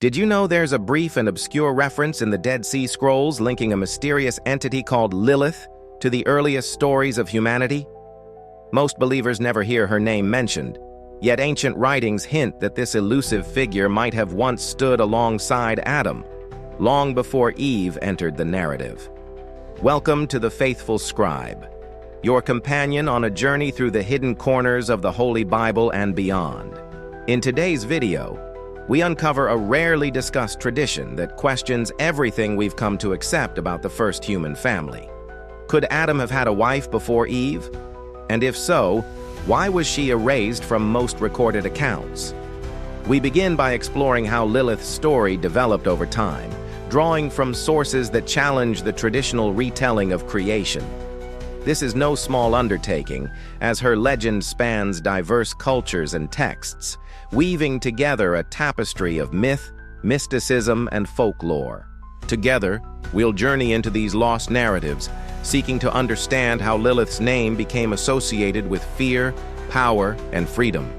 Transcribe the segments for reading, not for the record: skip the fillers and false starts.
Did you know there's a brief and obscure reference in the Dead Sea Scrolls linking a mysterious entity called Lilith to the earliest stories of humanity? Most believers never hear her name mentioned, yet ancient writings hint that this elusive figure might have once stood alongside Adam, long before Eve entered the narrative. Welcome to the Faithful Scribe, your companion on a journey through the hidden corners of the Holy Bible and beyond. In today's video, we uncover a rarely discussed tradition that questions everything we've come to accept about the first human family. Could Adam have had a wife before Eve? And if so, why was she erased from most recorded accounts? We begin by exploring how Lilith's story developed over time, drawing from sources that challenge the traditional retelling of creation. This is no small undertaking, as her legend spans diverse cultures and texts, weaving together a tapestry of myth, mysticism, and folklore. Together, we'll journey into these lost narratives, seeking to understand how Lilith's name became associated with fear, power, and freedom.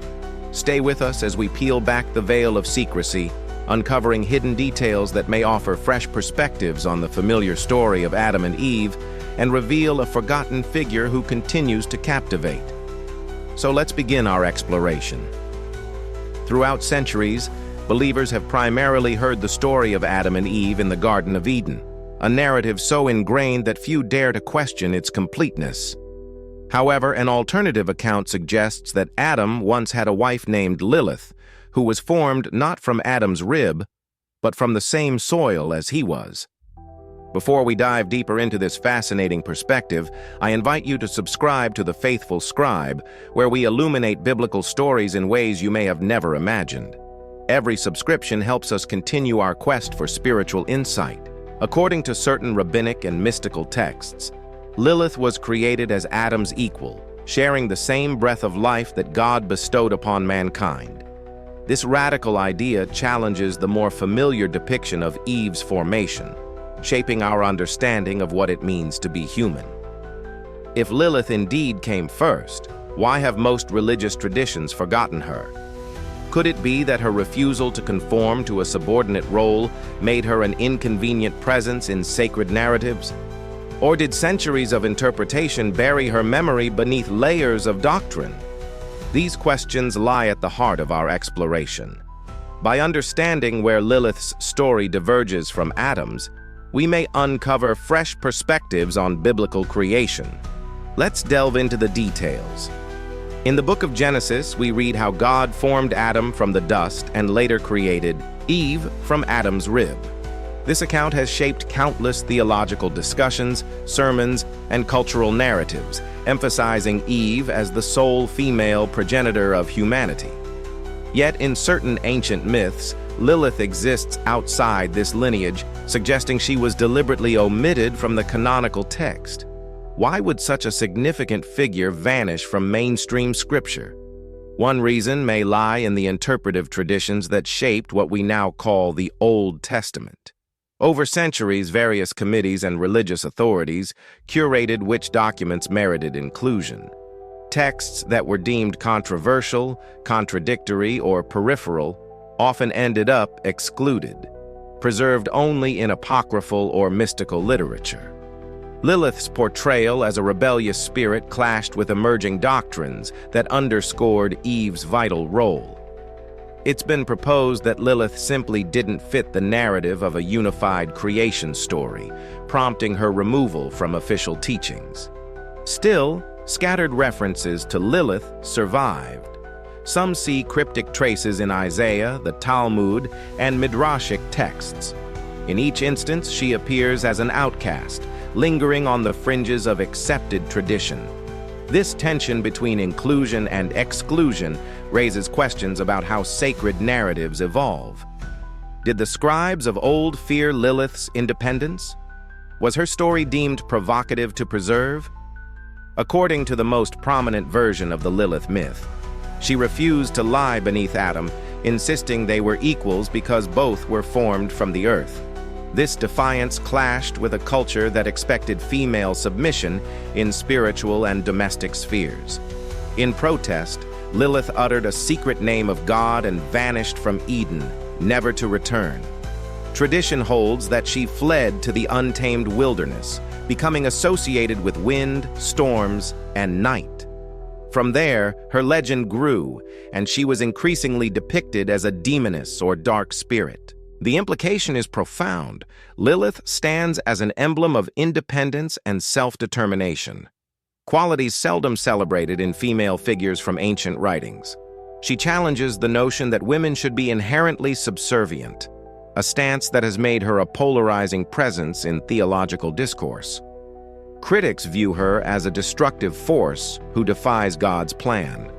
Stay with us as we peel back the veil of secrecy, uncovering hidden details that may offer fresh perspectives on the familiar story of Adam and Eve, and reveal a forgotten figure who continues to captivate. So let's begin our exploration. Throughout centuries, believers have primarily heard the story of Adam and Eve in the Garden of Eden, a narrative so ingrained that few dare to question its completeness. However, an alternative account suggests that Adam once had a wife named Lilith, who was formed not from Adam's rib, but from the same soil as he was. Before we dive deeper into this fascinating perspective, I invite you to subscribe to the Faithful Scribe, where we illuminate biblical stories in ways you may have never imagined. Every subscription helps us continue our quest for spiritual insight. According to certain rabbinic and mystical texts, Lilith was created as Adam's equal, sharing the same breath of life that God bestowed upon mankind. This radical idea challenges the more familiar depiction of Eve's formation, shaping our understanding of what it means to be human. If Lilith indeed came first, why have most religious traditions forgotten her? Could it be that her refusal to conform to a subordinate role made her an inconvenient presence in sacred narratives? Or did centuries of interpretation bury her memory beneath layers of doctrine? These questions lie at the heart of our exploration. By understanding where Lilith's story diverges from Adam's, we may uncover fresh perspectives on biblical creation. Let's delve into the details. In the book of Genesis, we read how God formed Adam from the dust and later created Eve from Adam's rib. This account has shaped countless theological discussions, sermons, and cultural narratives, emphasizing Eve as the sole female progenitor of humanity. Yet in certain ancient myths, Lilith exists outside this lineage, suggesting she was deliberately omitted from the canonical text. Why would such a significant figure vanish from mainstream scripture? One reason may lie in the interpretive traditions that shaped what we now call the Old Testament. Over centuries, various committees and religious authorities curated which documents merited inclusion. Texts that were deemed controversial, contradictory, or peripheral often ended up excluded, preserved only in apocryphal or mystical literature. Lilith's portrayal as a rebellious spirit clashed with emerging doctrines that underscored Eve's vital role. It's been proposed that Lilith simply didn't fit the narrative of a unified creation story, prompting her removal from official teachings. Still, scattered references to Lilith survived. Some see cryptic traces in Isaiah, the Talmud, and Midrashic texts. In each instance, she appears as an outcast, lingering on the fringes of accepted tradition. This tension between inclusion and exclusion raises questions about how sacred narratives evolve. Did the scribes of old fear Lilith's independence? Was her story deemed provocative to preserve? According to the most prominent version of the Lilith myth, she refused to lie beneath Adam, insisting they were equals because both were formed from the earth. This defiance clashed with a culture that expected female submission in spiritual and domestic spheres. In protest, Lilith uttered a secret name of God and vanished from Eden, never to return. Tradition holds that she fled to the untamed wilderness, becoming associated with wind, storms, and night. From there, her legend grew, and she was increasingly depicted as a demoness or dark spirit. The implication is profound. Lilith stands as an emblem of independence and self-determination, qualities seldom celebrated in female figures from ancient writings. She challenges the notion that women should be inherently subservient, a stance that has made her a polarizing presence in theological discourse. Critics view her as a destructive force who defies God's plan,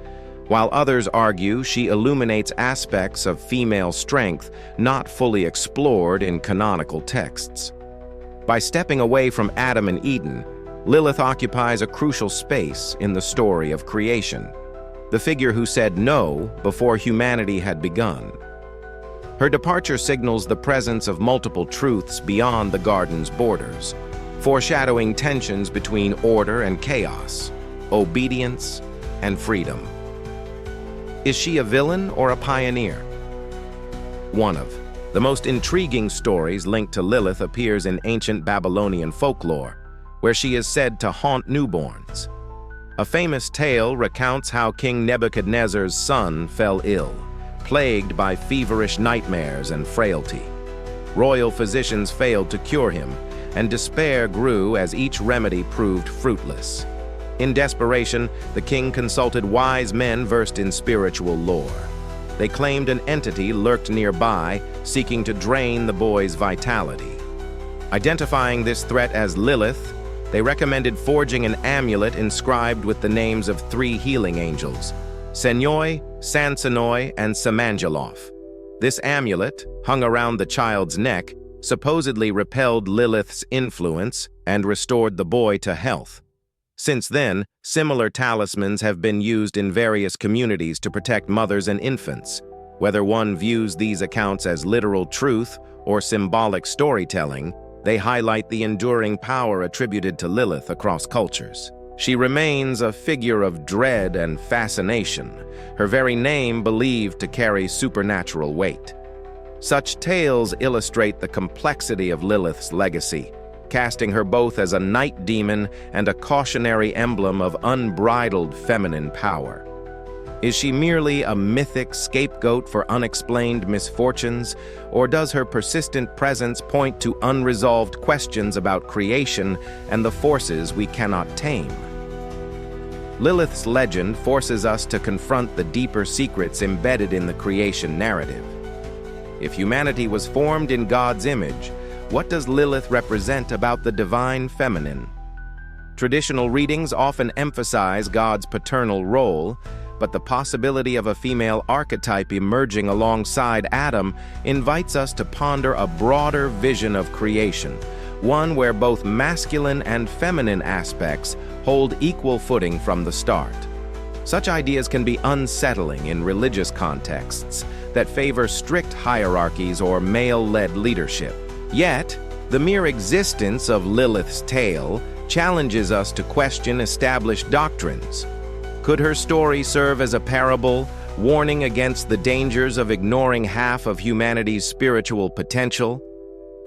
while others argue she illuminates aspects of female strength not fully explored in canonical texts. By stepping away from Adam and Eden, Lilith occupies a crucial space in the story of creation, the figure who said no before humanity had begun. Her departure signals the presence of multiple truths beyond the garden's borders, foreshadowing tensions between order and chaos, obedience and freedom. Is she a villain or a pioneer? One of the most intriguing stories linked to Lilith appears in ancient Babylonian folklore, where she is said to haunt newborns. A famous tale recounts how King Nebuchadnezzar's son fell ill, plagued by feverish nightmares and frailty. Royal physicians failed to cure him, and despair grew as each remedy proved fruitless. In desperation, the king consulted wise men versed in spiritual lore. They claimed an entity lurked nearby, seeking to drain the boy's vitality. Identifying this threat as Lilith, they recommended forging an amulet inscribed with the names of 3 healing angels, Senoi, Sansanoi, and Samangeloff. This amulet, hung around the child's neck, supposedly repelled Lilith's influence and restored the boy to health. Since then, similar talismans have been used in various communities to protect mothers and infants. Whether one views these accounts as literal truth or symbolic storytelling, they highlight the enduring power attributed to Lilith across cultures. She remains a figure of dread and fascination, her very name believed to carry supernatural weight. Such tales illustrate the complexity of Lilith's legacy, casting her both as a night demon and a cautionary emblem of unbridled feminine power. Is she merely a mythic scapegoat for unexplained misfortunes, or does her persistent presence point to unresolved questions about creation and the forces we cannot tame? Lilith's legend forces us to confront the deeper secrets embedded in the creation narrative. If humanity was formed in God's image, what does Lilith represent about the divine feminine? Traditional readings often emphasize God's paternal role, but the possibility of a female archetype emerging alongside Adam invites us to ponder a broader vision of creation, one where both masculine and feminine aspects hold equal footing from the start. Such ideas can be unsettling in religious contexts that favor strict hierarchies or male-led leadership. Yet, the mere existence of Lilith's tale challenges us to question established doctrines. Could her story serve as a parable, warning against the dangers of ignoring half of humanity's spiritual potential?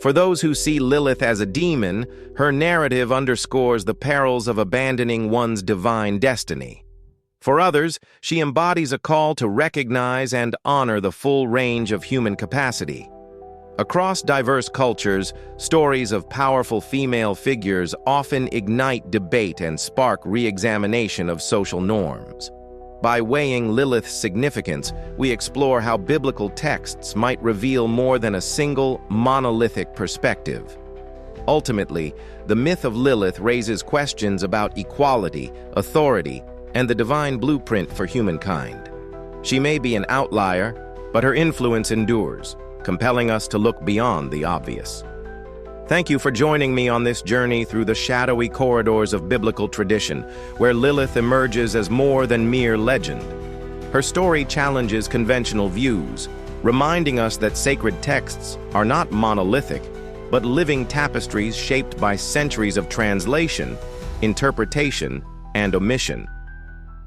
For those who see Lilith as a demon, her narrative underscores the perils of abandoning one's divine destiny. For others, she embodies a call to recognize and honor the full range of human capacity. Across diverse cultures, stories of powerful female figures often ignite debate and spark re-examination of social norms. By weighing Lilith's significance, we explore how biblical texts might reveal more than a single, monolithic perspective. Ultimately, the myth of Lilith raises questions about equality, authority, and the divine blueprint for humankind. She may be an outlier, but her influence endures, compelling us to look beyond the obvious. Thank you for joining me on this journey through the shadowy corridors of biblical tradition, where Lilith emerges as more than mere legend. Her story challenges conventional views, reminding us that sacred texts are not monolithic, but living tapestries shaped by centuries of translation, interpretation, and omission.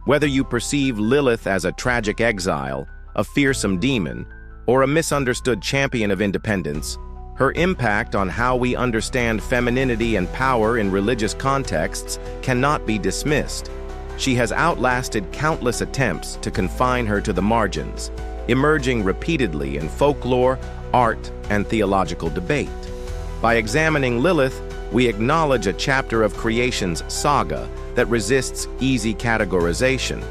Whether you perceive Lilith as a tragic exile, a fearsome demon, or a misunderstood champion of independence, her impact on how we understand femininity and power in religious contexts cannot be dismissed. She has outlasted countless attempts to confine her to the margins, emerging repeatedly in folklore, art, and theological debate. By examining Lilith, we acknowledge a chapter of creation's saga that resists easy categorization.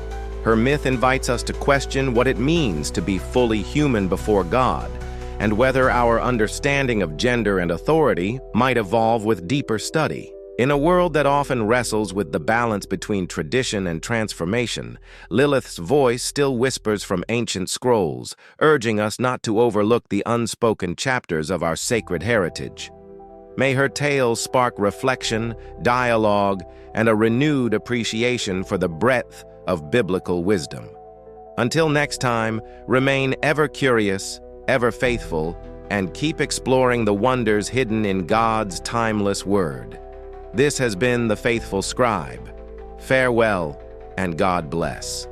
Her myth invites us to question what it means to be fully human before God, and whether our understanding of gender and authority might evolve with deeper study. In a world that often wrestles with the balance between tradition and transformation, Lilith's voice still whispers from ancient scrolls, urging us not to overlook the unspoken chapters of our sacred heritage. May her tales spark reflection, dialogue, and a renewed appreciation for the breadth of biblical wisdom. Until next time, remain ever curious, ever faithful, and keep exploring the wonders hidden in God's timeless word. This has been the Faithful Scribe. Farewell, and God bless.